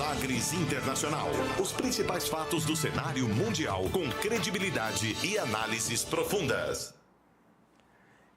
Sagres Internacional. Os principais fatos do cenário mundial com credibilidade e análises profundas.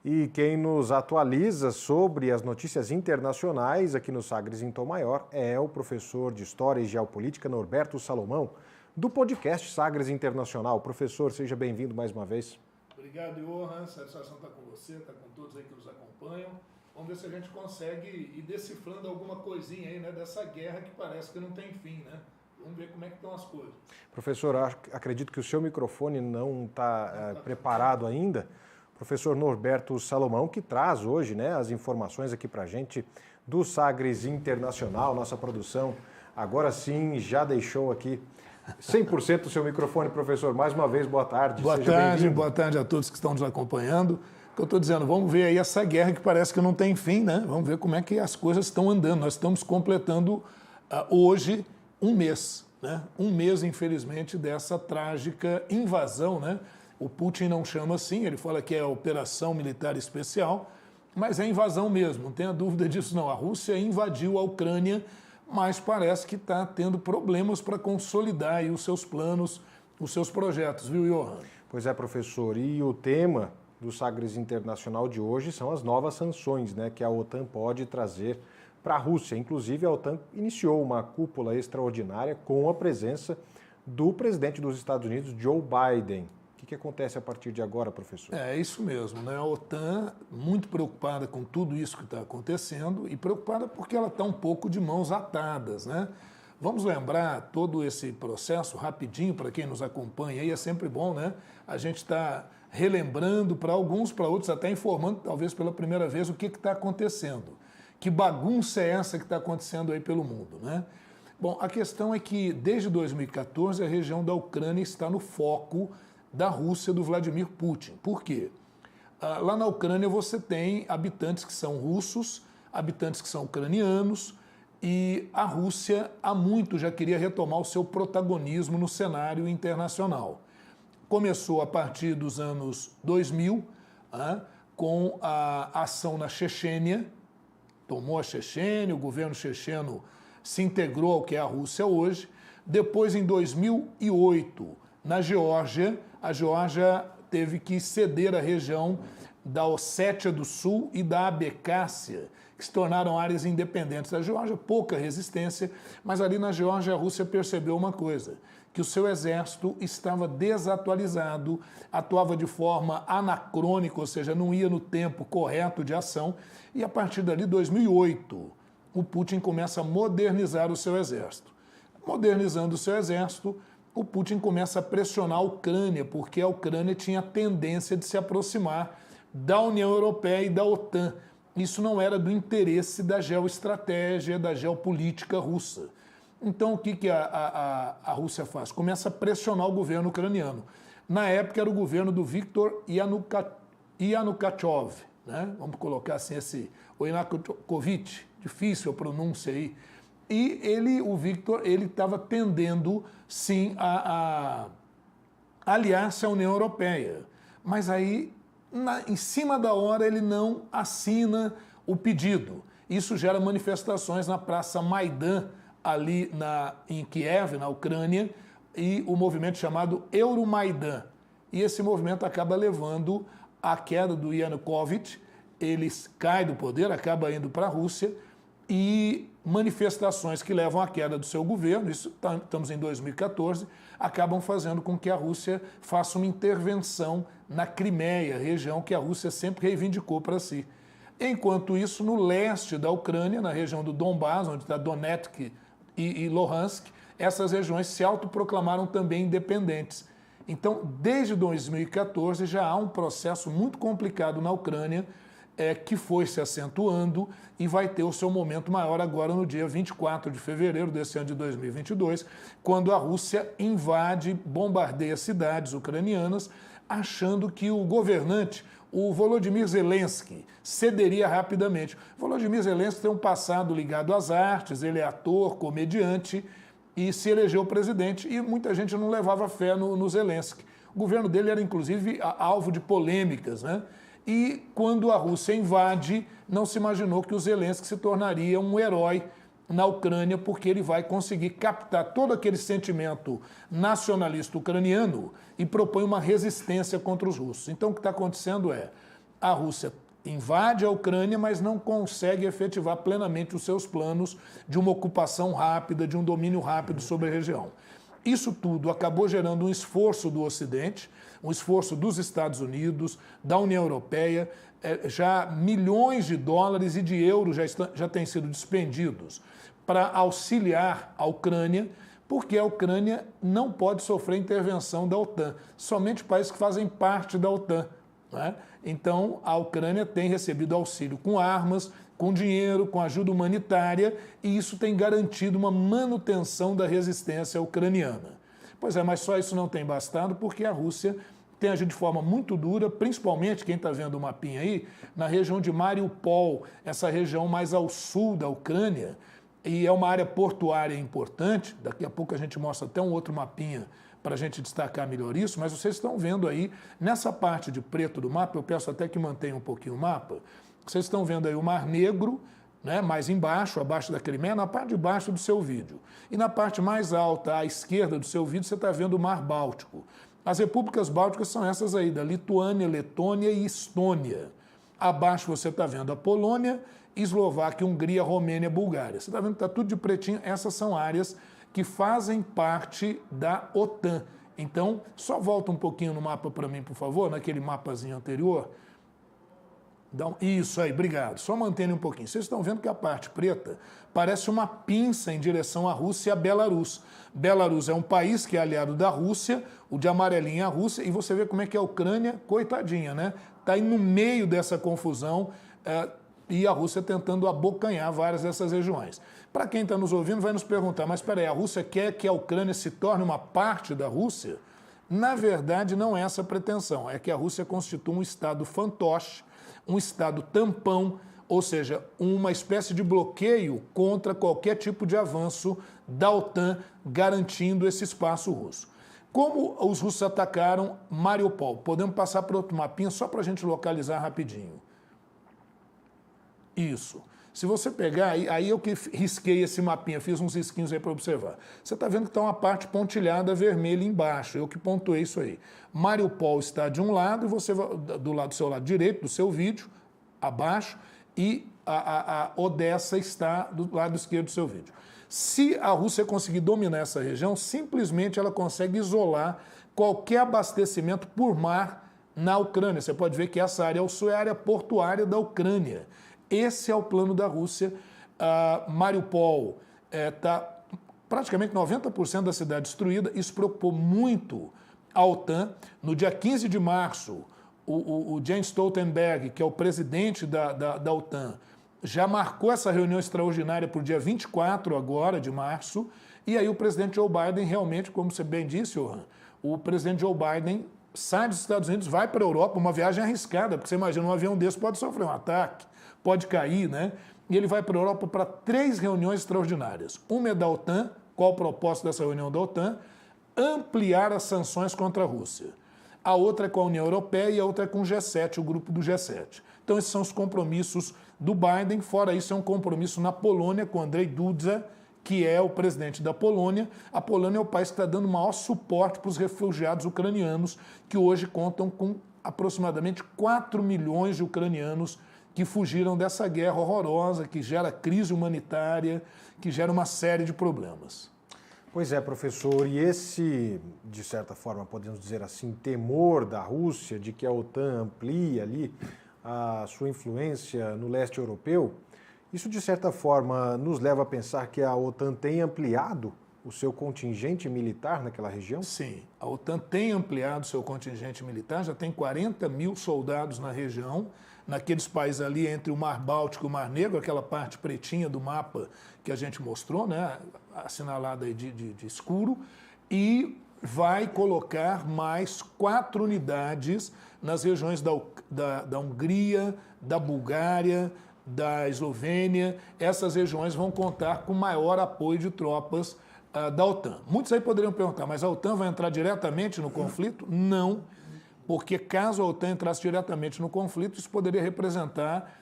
E quem nos atualiza sobre as notícias internacionais aqui no Sagres em Tom Maior é o professor de História e Geopolítica Norberto Salomão, do podcast Sagres Internacional. Professor, seja bem-vindo mais uma vez. Obrigado, Johan. Satisfação estar com você, estar com todos aí que nos acompanham. Vamos ver se a gente consegue ir decifrando alguma coisinha aí, né, dessa guerra que parece que não tem fim, né? Vamos ver como é que estão as coisas. Professor, acredito que o seu microfone não está preparado ainda. Professor Norberto Salomão, que traz hoje, né, as informações aqui para a gente do Sagres Internacional, nossa produção. Agora sim, já deixou aqui 100% o seu microfone, professor. Mais uma vez, boa tarde. Boa tarde a todos que estão nos acompanhando. Que eu estou dizendo, vamos ver aí essa guerra que parece que não tem fim, né? Vamos ver como é que as coisas estão andando. Nós estamos completando hoje um mês, né? Um mês, infelizmente, dessa trágica invasão, né? O Putin não chama assim, ele fala que é operação militar especial, mas é invasão mesmo, não tenha dúvida disso não. A Rússia invadiu a Ucrânia, mas parece que está tendo problemas para consolidar aí os seus planos, os seus projetos, viu, Johan? Pois é, professor, e o tema do Sagres Internacional de hoje são as novas sanções, né, que a OTAN pode trazer para a Rússia. Inclusive, a OTAN iniciou uma cúpula extraordinária com a presença do presidente dos Estados Unidos, Joe Biden. O que acontece a partir de agora, professor? É isso mesmo, né? A OTAN muito preocupada com tudo isso que está acontecendo e preocupada porque ela está um pouco de mãos atadas, né? Vamos lembrar todo esse processo rapidinho para quem nos acompanha aí, é sempre bom, né? A gente está relembrando para alguns, para outros, até informando, talvez pela primeira vez, o que está acontecendo. Que bagunça é essa que está acontecendo aí pelo mundo, né? Bom, a questão é que desde 2014 a região da Ucrânia está no foco da Rússia, do Vladimir Putin. Por quê? Lá na Ucrânia você tem habitantes que são russos, habitantes que são ucranianos, e a Rússia há muito já queria retomar o seu protagonismo no cenário internacional. Começou a partir dos anos 2000, com a ação na Chechênia, tomou a Chechênia, o governo checheno se integrou ao que é a Rússia hoje. Depois, em 2008, na Geórgia, a Geórgia teve que ceder a região da Ossétia do Sul e da Abecácia, que se tornaram áreas independentes. A Geórgia, pouca resistência, mas ali na Geórgia a Rússia percebeu uma coisa, que o seu exército estava desatualizado, atuava de forma anacrônica, ou seja, não ia no tempo correto de ação, e a partir dali, 2008, o Putin começa a modernizar o seu exército. Modernizando o seu exército, o Putin começa a pressionar a Ucrânia, porque a Ucrânia tinha a tendência de se aproximar da União Europeia e da OTAN. Isso não era do interesse da geoestratégia, da geopolítica russa. Então, o que a Rússia faz? Começa a pressionar o governo ucraniano. Na época, era o governo do Viktor Yanukovych, né? Vamos colocar assim, o Yanukovych, difícil a pronúncia aí. E o Viktor, ele estava tendendo, sim, a aliar-se à União Europeia. Mas aí, em cima da hora, ele não assina o pedido. Isso gera manifestações na Praça Maidan, ali em Kiev, na Ucrânia, e o movimento chamado Euromaidan. E esse movimento acaba levando à queda do Yanukovych, ele cai do poder, acaba indo para a Rússia, e manifestações que levam à queda do seu governo, isso estamos em 2014, acabam fazendo com que a Rússia faça uma intervenção na Crimeia, região que a Rússia sempre reivindicou para si. Enquanto isso, no leste da Ucrânia, na região do Donbás, onde está Donetsk e Luhansk, essas regiões se autoproclamaram também independentes. Então, desde 2014, já há um processo muito complicado na Ucrânia, que foi se acentuando e vai ter o seu momento maior agora no dia 24 de fevereiro desse ano de 2022, quando a Rússia invade, bombardeia cidades ucranianas, achando que o governante, o Volodymyr Zelensky, cederia rapidamente. Volodymyr Zelensky tem um passado ligado às artes, ele é ator, comediante e se elegeu presidente e muita gente não levava fé no Zelensky. O governo dele era, inclusive, alvo de polêmicas, né? E quando a Rússia invade, não se imaginou que o Zelensky se tornaria um herói na Ucrânia, porque ele vai conseguir captar todo aquele sentimento nacionalista ucraniano e propõe uma resistência contra os russos. Então, o que está acontecendo é a Rússia invade a Ucrânia, mas não consegue efetivar plenamente os seus planos de uma ocupação rápida, de um domínio rápido sobre a região. Isso tudo acabou gerando um esforço do Ocidente, um esforço dos Estados Unidos, da União Europeia, já milhões de dólares e de euros já têm sido despendidos para auxiliar a Ucrânia, porque a Ucrânia não pode sofrer intervenção da OTAN, somente países que fazem parte da OTAN, né? Então, a Ucrânia tem recebido auxílio com armas, com dinheiro, com ajuda humanitária, e isso tem garantido uma manutenção da resistência ucraniana. Pois é, mas só isso não tem bastado, porque a Rússia tem agido de forma muito dura, principalmente, quem está vendo o mapinha aí, na região de Mariupol, essa região mais ao sul da Ucrânia, e é uma área portuária importante. Daqui a pouco a gente mostra até um outro mapinha para a gente destacar melhor isso, mas vocês estão vendo aí, nessa parte de preto do mapa, eu peço até que mantenha um pouquinho o mapa, vocês estão vendo aí o Mar Negro, né, mais embaixo, abaixo da Crimeia, na parte de baixo do seu vídeo. E na parte mais alta, à esquerda do seu vídeo, você está vendo o Mar Báltico. As repúblicas bálticas são essas aí, da Lituânia, Letônia e Estônia. Abaixo você está vendo a Polônia, Eslováquia, Hungria, Romênia, Bulgária. Você está vendo que está tudo de pretinho, essas são áreas que fazem parte da OTAN. Então, só volta um pouquinho no mapa para mim, por favor, naquele mapazinho anterior. Isso aí, obrigado. Só mantendo um pouquinho. Vocês estão vendo que a parte preta parece uma pinça em direção à Rússia e à Belarus. Belarus é um país que é aliado da Rússia, o de amarelinho é a Rússia, e você vê como é que a Ucrânia, coitadinha, né? Está aí no meio dessa confusão e a Rússia tentando abocanhar várias dessas regiões. Para quem está nos ouvindo, vai nos perguntar, mas espera aí, a Rússia quer que a Ucrânia se torne uma parte da Rússia? Na verdade, não é essa a pretensão. É que a Rússia constitua um Estado fantoche, um Estado tampão, ou seja, uma espécie de bloqueio contra qualquer tipo de avanço da OTAN, garantindo esse espaço russo. Como os russos atacaram Mariupol? Podemos passar para outro mapinha só para a gente localizar rapidinho. Isso. Se você pegar, aí eu que risquei esse mapinha, fiz uns risquinhos aí para observar. Você está vendo que está uma parte pontilhada vermelha embaixo, eu que pontuei isso aí. Mariupol está de um lado, e você do lado do seu lado direito, do seu vídeo, abaixo, e a Odessa está do lado esquerdo do seu vídeo. Se a Rússia conseguir dominar essa região, simplesmente ela consegue isolar qualquer abastecimento por mar na Ucrânia. Você pode ver que essa área ao sul é a área portuária da Ucrânia. Esse é o plano da Rússia. Mariupol está praticamente 90% da cidade destruída. Isso preocupou muito a OTAN. No dia 15 de março, o Jens Stoltenberg, que é o presidente da OTAN, já marcou essa reunião extraordinária para o dia 24 agora de março. E aí o presidente Joe Biden realmente, como você bem disse, Johan, o presidente Joe Biden sai dos Estados Unidos, vai para a Europa, uma viagem arriscada, porque você imagina, um avião desse pode sofrer um ataque, pode cair, né? E ele vai para a Europa para 3 reuniões extraordinárias. Uma é da OTAN, qual o propósito dessa reunião da OTAN? Ampliar as sanções contra a Rússia. A outra é com a União Europeia e a outra é com o G7, o grupo do G7. Então esses são os compromissos do Biden. Fora isso, é um compromisso na Polônia com Andrzej Duda, que é o presidente da Polônia. A Polônia é o país que está dando maior suporte para os refugiados ucranianos, que hoje contam com aproximadamente 4 milhões de ucranianos que fugiram dessa guerra horrorosa, que gera crise humanitária, que gera uma série de problemas. Pois é, professor, e esse, de certa forma, podemos dizer assim, temor da Rússia de que a OTAN amplie ali a sua influência no leste europeu, isso, de certa forma, nos leva a pensar que a OTAN tem ampliado o seu contingente militar naquela região? Sim, a OTAN tem ampliado o seu contingente militar, já tem 40 mil soldados na região, naqueles países ali entre o Mar Báltico e o Mar Negro, aquela parte pretinha do mapa que a gente mostrou, né, assinalada aí de escuro, e vai colocar mais 4 unidades nas regiões da Hungria, da Bulgária, da Eslovênia. Essas regiões vão contar com maior apoio de tropas da OTAN. Muitos aí poderiam perguntar, mas a OTAN vai entrar diretamente no conflito? Não, porque caso a OTAN entrasse diretamente no conflito, isso poderia representar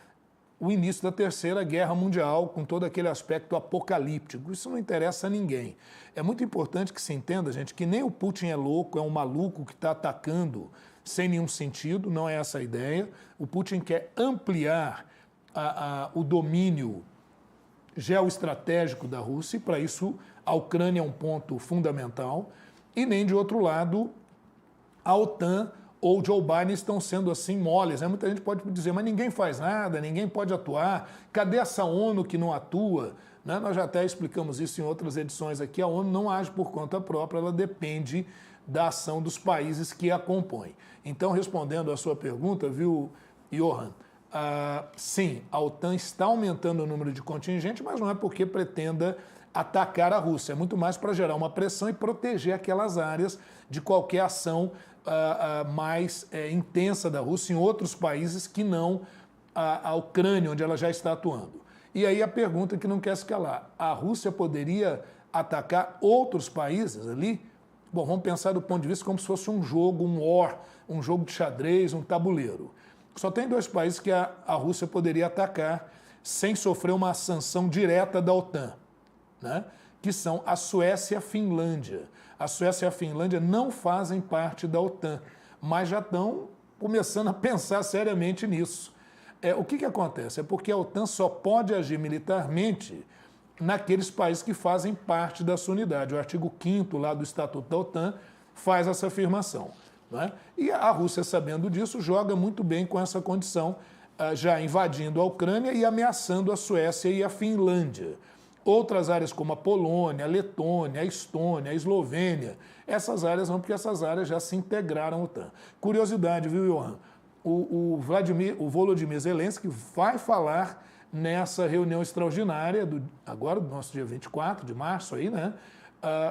o início da Terceira Guerra Mundial, com todo aquele aspecto apocalíptico. Isso não interessa a ninguém. É muito importante que se entenda, gente, que nem o Putin é louco, é um maluco que está atacando sem nenhum sentido, não é essa a ideia. O Putin quer ampliar o domínio geoestratégico da Rússia, e para isso a Ucrânia é um ponto fundamental, e nem de outro lado a OTAN ou Joe Biden estão sendo assim moles. Né? Muita gente pode dizer, mas ninguém faz nada, ninguém pode atuar, cadê essa ONU que não atua? Né? Nós já até explicamos isso em outras edições aqui, a ONU não age por conta própria, ela depende da ação dos países que a compõem. Então, respondendo à sua pergunta, viu, Johan, sim, a OTAN está aumentando o número de contingente, mas não é porque pretenda atacar a Rússia, é muito mais para gerar uma pressão e proteger aquelas áreas de qualquer ação mais intensa da Rússia em outros países que não a Ucrânia, onde ela já está atuando. E aí a pergunta que não quer se calar, a Rússia poderia atacar outros países ali? Bom, vamos pensar do ponto de vista como se fosse um jogo, um jogo de xadrez, um tabuleiro. Só tem 2 países que a Rússia poderia atacar sem sofrer uma sanção direta da OTAN, né? Que são a Suécia e a Finlândia. A Suécia e a Finlândia não fazem parte da OTAN, mas já estão começando a pensar seriamente nisso. O que acontece? É porque a OTAN só pode agir militarmente naqueles países que fazem parte da sua unidade. O artigo 5º lá do Estatuto da OTAN faz essa afirmação. Né? E a Rússia, sabendo disso, joga muito bem com essa condição, já invadindo a Ucrânia e ameaçando a Suécia e a Finlândia. Outras áreas como a Polônia, a Letônia, a Estônia, a Eslovênia, essas áreas não, porque essas áreas já se integraram à OTAN. Curiosidade, viu, Johan? O Volodymyr Zelensky vai falar nessa reunião extraordinária, agora do nosso dia 24 de março, aí, né?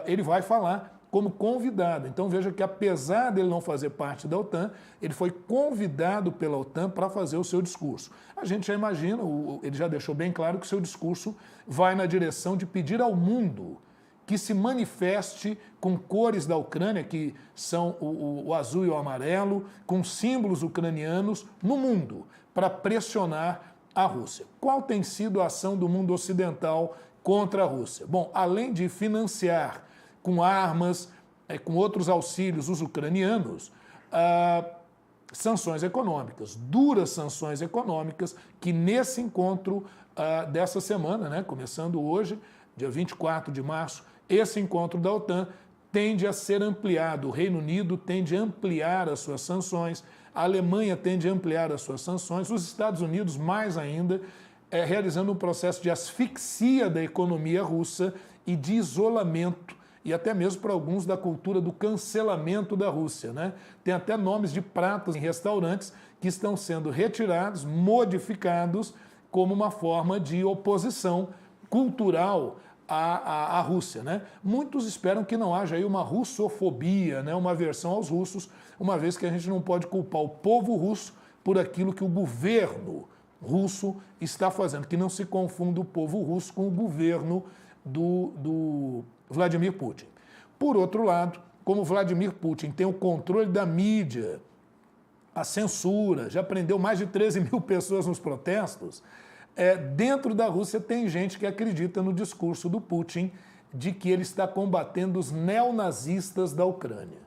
Ele vai falar como convidado. Então veja que apesar dele não fazer parte da OTAN, ele foi convidado pela OTAN para fazer o seu discurso. A gente já imagina, ele já deixou bem claro que o seu discurso vai na direção de pedir ao mundo que se manifeste com cores da Ucrânia, que são o azul e o amarelo, com símbolos ucranianos no mundo, para pressionar a Rússia. Qual tem sido a ação do mundo ocidental contra a Rússia? Bom, além de financiar com armas, com outros auxílios os ucranianos, sanções econômicas, duras sanções econômicas, que nesse encontro dessa semana, né, começando hoje, dia 24 de março, esse encontro da OTAN tende a ser ampliado. O Reino Unido tende a ampliar as suas sanções, a Alemanha tende a ampliar as suas sanções, os Estados Unidos, mais ainda, realizando um processo de asfixia da economia russa e de isolamento, e até mesmo para alguns da cultura do cancelamento da Rússia, né? Tem até nomes de pratos em restaurantes que estão sendo retirados, modificados, como uma forma de oposição cultural à Rússia, né? Muitos esperam que não haja aí uma russofobia, né? Uma aversão aos russos, uma vez que a gente não pode culpar o povo russo por aquilo que o governo russo está fazendo, que não se confunda o povo russo com o governo do Vladimir Putin. Por outro lado, como Vladimir Putin tem o controle da mídia, a censura, já prendeu mais de 13 mil pessoas nos protestos, dentro da Rússia tem gente que acredita no discurso do Putin de que ele está combatendo os neonazistas da Ucrânia.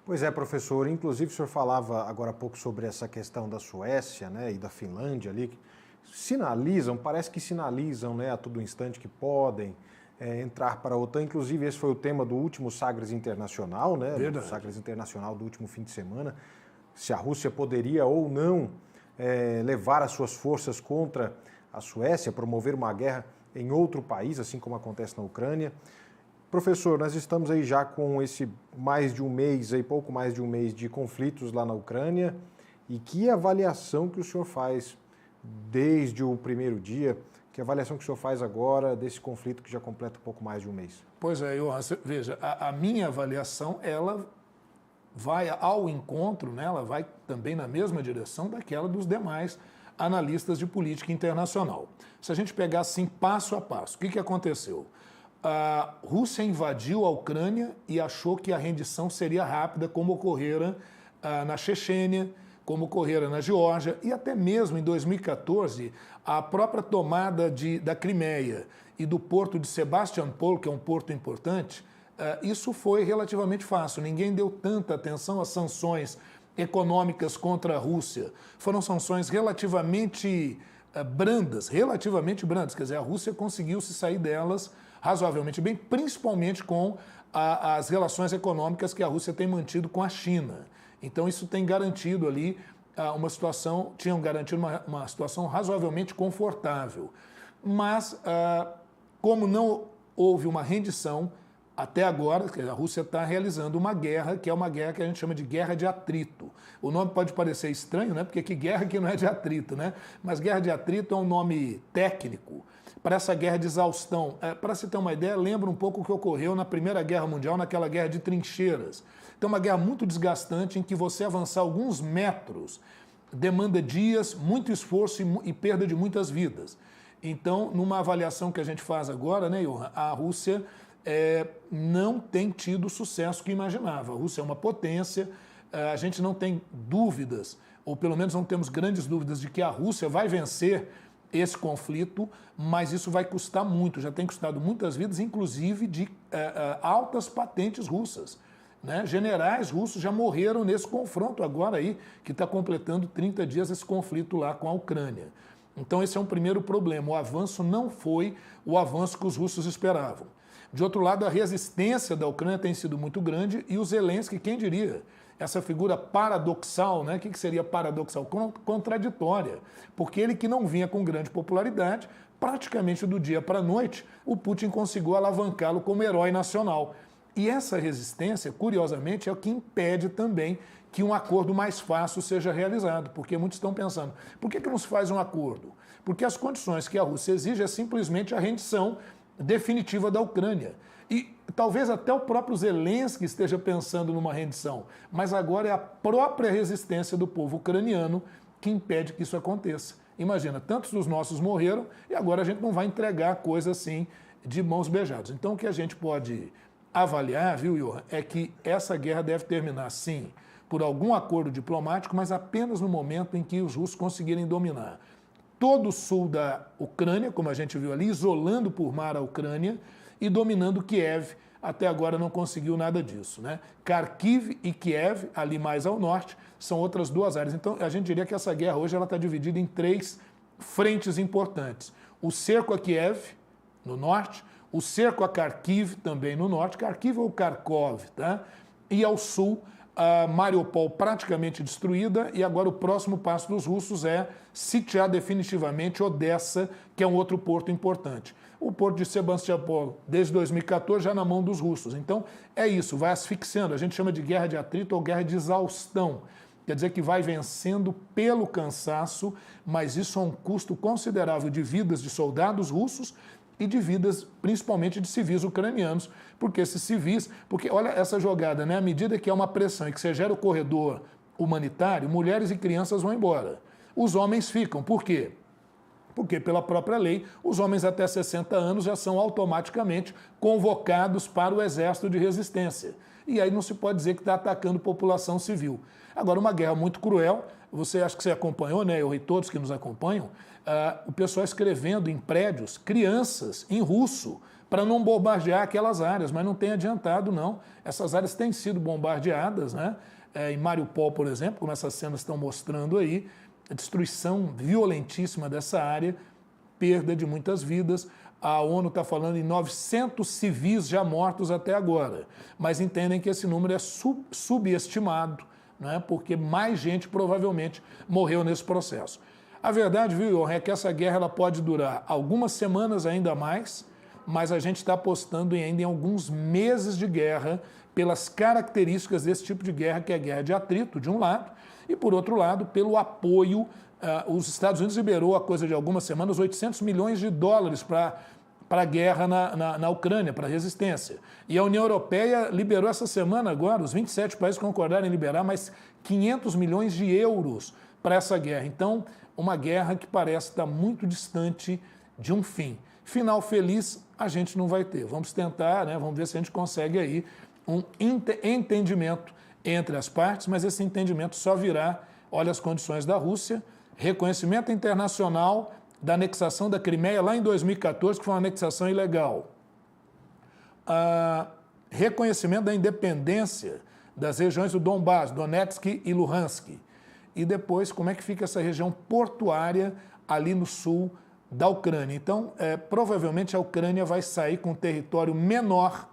Pois é, professor. Inclusive, o senhor falava agora há pouco sobre essa questão da Suécia, né, e da Finlândia ali, que sinalizam, parece que sinalizam, né, a todo instante que podem entrar para a OTAN. Inclusive, esse foi o tema do último Sagres Internacional, né? Verdade. Do Sagres Internacional do último fim de semana. Se a Rússia poderia ou não levar as suas forças contra a Suécia, promover uma guerra em outro país, assim como acontece na Ucrânia. Professor, nós estamos aí já com esse mais de um mês, aí, pouco mais de um mês de conflitos lá na Ucrânia. E que avaliação que o senhor faz desde o primeiro dia? Que avaliação que o senhor faz agora desse conflito que já completa um pouco mais de um mês? Pois é, Johan, veja, a minha avaliação, ela vai ao encontro, né, ela vai também na mesma direção daquela dos demais analistas de política internacional. Se a gente pegar assim passo a passo, o que aconteceu? A Rússia invadiu a Ucrânia e achou que a rendição seria rápida, como ocorrera na Chechênia, como ocorrera na Geórgia, e até mesmo em 2014, a própria tomada da Crimeia e do porto de Sebastopol, que é um porto importante, isso foi relativamente fácil. Ninguém deu tanta atenção às sanções econômicas contra a Rússia. Foram sanções relativamente brandas, quer dizer, a Rússia conseguiu se sair delas razoavelmente bem, principalmente com as relações econômicas que a Rússia tem mantido com a China. Então isso tem garantido ali uma situação razoavelmente confortável. Mas, como não houve uma rendição, até agora, a Rússia está realizando uma guerra, que é uma guerra que a gente chama de guerra de atrito. O nome pode parecer estranho, né? Porque que guerra que não é de atrito, né? Mas guerra de atrito é um nome técnico para essa guerra de exaustão. Para se ter uma ideia, lembra um pouco o que ocorreu na Primeira Guerra Mundial, naquela guerra de trincheiras. Então, uma guerra muito desgastante em que você avançar alguns metros demanda dias, muito esforço e perda de muitas vidas. Então, numa avaliação que a gente faz agora, né, Johan, a Rússia não tem tido o sucesso que imaginava. A Rússia é uma potência, a gente não tem dúvidas, ou pelo menos não temos grandes dúvidas de que a Rússia vai vencer esse conflito, mas isso vai custar muito, já tem custado muitas vidas, inclusive de altas patentes russas. Né? Generais russos já morreram nesse confronto agora aí, que está completando 30 dias esse conflito lá com a Ucrânia. Então esse é um primeiro problema, o avanço não foi o avanço que os russos esperavam. De outro lado, a resistência da Ucrânia tem sido muito grande e o Zelensky, quem diria, essa figura paradoxal, né? O que seria paradoxal? Contraditória, porque ele que não vinha com grande popularidade, praticamente do dia para a noite, o Putin conseguiu alavancá-lo como herói nacional. E essa resistência, curiosamente, é o que impede também que um acordo mais fácil seja realizado, porque muitos estão pensando, por que não se faz um acordo? Porque as condições que a Rússia exige é simplesmente a rendição definitiva da Ucrânia. E talvez até o próprio Zelensky esteja pensando numa rendição, mas agora é a própria resistência do povo ucraniano que impede que isso aconteça. Imagina, tantos dos nossos morreram e agora a gente não vai entregar coisa assim de mãos beijadas. Então o que a gente pode avaliar, viu, Johan, é que essa guerra deve terminar, sim, por algum acordo diplomático, mas apenas no momento em que os russos conseguirem dominar todo o sul da Ucrânia, como a gente viu ali, isolando por mar a Ucrânia e dominando Kiev. Até agora não conseguiu nada disso, né? Kharkiv e Kiev, ali mais ao norte, são outras duas áreas. Então, a gente diria que essa guerra hoje está dividida em 3 frentes importantes. O cerco a Kiev, no norte, o cerco a Kharkiv, também no norte, Kharkiv ou Kharkov, tá? E ao sul, a Mariupol praticamente destruída, e agora o próximo passo dos russos é sitiar definitivamente Odessa, que é um outro porto importante. O porto de Sebastopol, desde 2014, já na mão dos russos. Então, é isso, vai asfixiando. A gente chama de guerra de atrito ou guerra de exaustão. Quer dizer que vai vencendo pelo cansaço, mas isso a um custo considerável de vidas de soldados russos e de vidas, principalmente de civis ucranianos, porque esses civis... Porque, olha essa jogada, né? À medida que há uma pressão e que você gera o corredor humanitário, mulheres e crianças vão embora. Os homens ficam. Por quê? Porque, pela própria lei, os homens até 60 anos já são automaticamente convocados para o exército de resistência. E aí não se pode dizer que está atacando população civil. Agora, uma guerra muito cruel, você acha que você acompanhou, né? Eu e todos que nos acompanham, o pessoal escrevendo em prédios, crianças em russo, para não bombardear aquelas áreas, mas não tem adiantado, não. Essas áreas têm sido bombardeadas, né? Em Mariupol, por exemplo, como essas cenas estão mostrando aí, a destruição violentíssima dessa área, perda de muitas vidas. A ONU está falando em 900 civis já mortos até agora, mas entendem que esse número é subestimado, né? Porque mais gente provavelmente morreu nesse processo. A verdade, viu, Johan, é que essa guerra ela pode durar algumas semanas ainda mais, mas a gente está apostando ainda em alguns meses de guerra pelas características desse tipo de guerra, que é a guerra de atrito, de um lado, e, por outro lado, pelo apoio. Os Estados Unidos liberou, há coisa de algumas semanas, 800 milhões de dólares para a guerra na Ucrânia, para a resistência. E a União Europeia liberou essa semana agora, os 27 países concordaram em liberar mais 500 milhões de euros para essa guerra. Então, uma guerra que parece estar muito distante de um fim. Final feliz a gente não vai ter. Vamos tentar, né? Vamos ver se a gente consegue aí um entendimento entre as partes, mas esse entendimento só virá Olha as condições da Rússia, reconhecimento internacional da anexação da Crimeia lá em 2014, que foi uma anexação ilegal. Reconhecimento da independência das regiões do Donbás, Donetsk e Luhansk. E depois, como é que fica essa região portuária ali no sul da Ucrânia. Então, provavelmente a Ucrânia vai sair com um território menor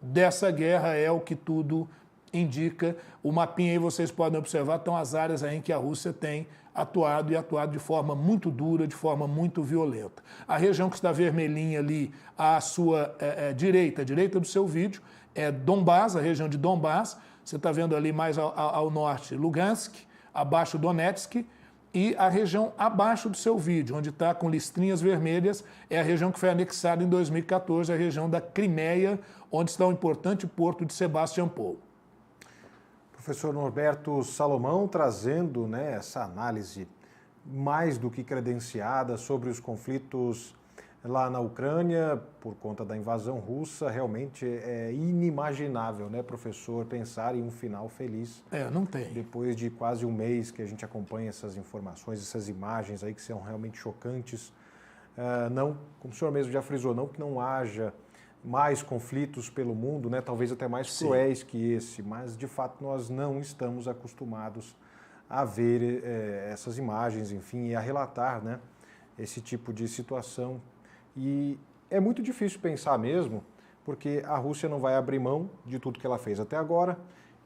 dessa guerra, é o que tudo indica. O mapinha aí vocês podem observar, estão as áreas aí em que a Rússia tem atuado e atuado de forma muito dura, de forma muito violenta. A região que está vermelhinha ali, à sua direita do seu vídeo, é Donbás, a região de Donbás. Você está vendo ali mais ao norte, Lugansk, abaixo Donetsk, e a região abaixo do seu vídeo, onde está com listrinhas vermelhas, é a região que foi anexada em 2014, a região da Crimeia, onde está o importante porto de Sebastopol. Professor Norberto Salomão trazendo, né, essa análise mais do que credenciada sobre os conflitos lá na Ucrânia por conta da invasão russa. Realmente é inimaginável, né, professor, pensar em um final feliz. Não tem. Depois de quase um mês que a gente acompanha essas informações, essas imagens aí que são realmente chocantes. Não, como o senhor mesmo já frisou, não que não haja mais conflitos pelo mundo, né, talvez até mais cruéis que esse, mas de fato nós não estamos acostumados a ver essas imagens, enfim, e a relatar, né, esse tipo de situação. E é muito difícil pensar mesmo, porque a Rússia não vai abrir mão de tudo que ela fez até agora,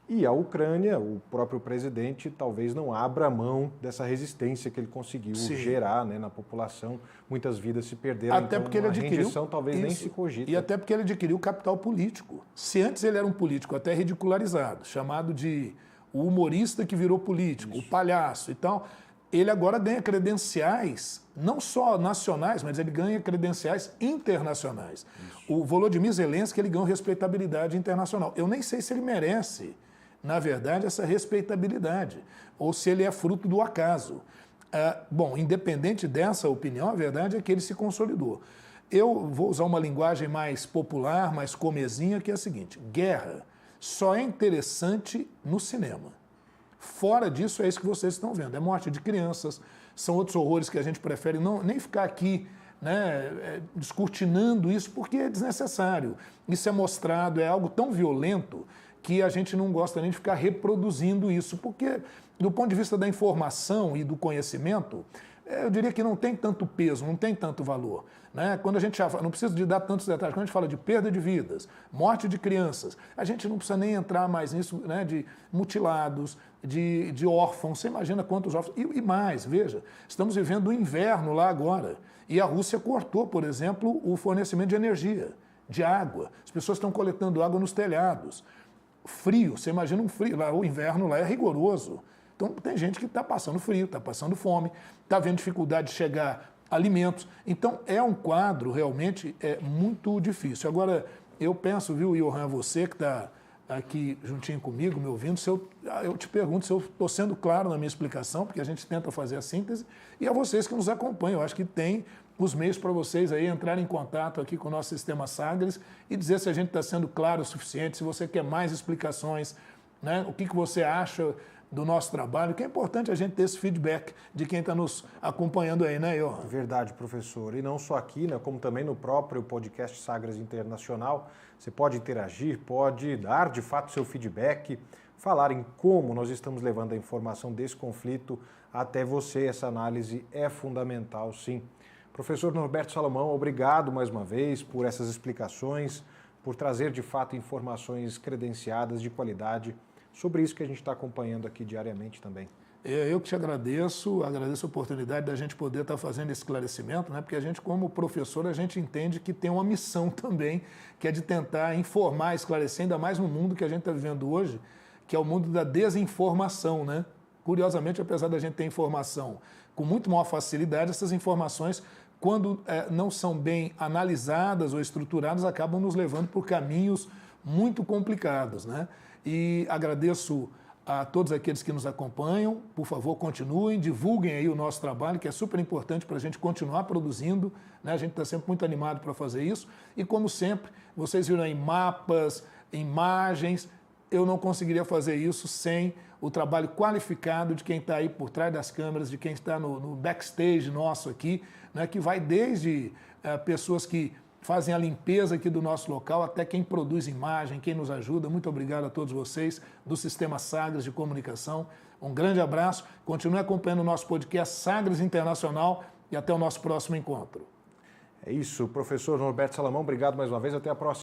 e a Ucrânia, o próprio presidente, talvez não abra mão dessa resistência que ele conseguiu gerar, né, na população. Muitas vidas se perderam, até porque ele adquiriu, rendição talvez nem se cogita. E até porque ele adquiriu capital político. Se antes ele era um político até ridicularizado, chamado de o humorista que virou político, o palhaço e tal, ele agora ganha credenciais, não só nacionais, mas ele ganha credenciais internacionais. O Volodymyr Zelensky, ele ganhou respeitabilidade internacional. Eu nem sei se ele merece, na verdade, essa respeitabilidade, ou se ele é fruto do acaso. Bom, independente dessa opinião, a verdade é que ele se consolidou. Eu vou usar uma linguagem mais popular, mais comezinha, que é a seguinte: guerra só é interessante no cinema. Fora disso, é isso que vocês estão vendo. É morte de crianças, são outros horrores que a gente prefere nem ficar aqui, né, descortinando isso, porque é desnecessário. Isso é mostrado, é algo tão violento que a gente não gosta nem de ficar reproduzindo isso, porque do ponto de vista da informação e do conhecimento, eu diria que não tem tanto peso, não tem tanto valor. Né? Quando a gente já fala, não precisa de dar tantos detalhes, quando a gente fala de perda de vidas, morte de crianças, a gente não precisa nem entrar mais nisso, né, de mutilados, de órfãos. Você imagina quantos órfãos. E mais, veja, estamos vivendo o inverno lá agora. E a Rússia cortou, por exemplo, o fornecimento de energia, de água. As pessoas estão coletando água nos telhados. Frio, você imagina um frio, lá, o inverno lá é rigoroso. Então tem gente que está passando frio, está passando fome, está vendo dificuldade de chegar alimentos. Então é um quadro realmente muito difícil. Agora, eu penso, viu, Johan, você que está aqui juntinho comigo, me ouvindo, eu te pergunto se eu estou sendo claro na minha explicação, porque a gente tenta fazer a síntese, e a vocês que nos acompanham. Eu acho que tem os meios para vocês aí entrarem em contato aqui com o nosso Sistema Sagres e dizer se a gente está sendo claro o suficiente, se você quer mais explicações, né, o que você acha do nosso trabalho, que é importante a gente ter esse feedback de quem está nos acompanhando aí, né, Johan? Verdade, professor. E não só aqui, né, como também no próprio podcast Sagres Internacional, você pode interagir, pode dar de fato seu feedback, falar em como nós estamos levando a informação desse conflito até você. Essa análise é fundamental, sim. Professor Norberto Salomão, obrigado mais uma vez por essas explicações, por trazer de fato informações credenciadas de qualidade sobre isso que a gente está acompanhando aqui diariamente também. Eu que te agradeço a oportunidade da gente poder estar fazendo esse esclarecimento, né? Porque a gente, como professor, a gente entende que tem uma missão também, que é de tentar informar, esclarecer, ainda mais no mundo que a gente está vivendo hoje, que é o mundo da desinformação, né? Curiosamente, apesar da gente ter informação com muito maior facilidade, essas informações, quando não são bem analisadas ou estruturadas, acabam nos levando por caminhos muito complicados, né? E agradeço a todos aqueles que nos acompanham. Por favor, continuem, divulguem aí o nosso trabalho, que é super importante para a gente continuar produzindo, né? A gente está sempre muito animado para fazer isso. E, como sempre, vocês viram aí mapas, imagens, eu não conseguiria fazer isso sem o trabalho qualificado de quem está aí por trás das câmeras, de quem está no backstage nosso aqui, né, que vai desde pessoas que fazem a limpeza aqui do nosso local, até quem produz imagem, quem nos ajuda. Muito obrigado a todos vocês do Sistema Sagres de Comunicação. Um grande abraço, continue acompanhando o nosso podcast Sagres Internacional e até o nosso próximo encontro. É isso, professor Norberto Salomão, obrigado mais uma vez, até a próxima.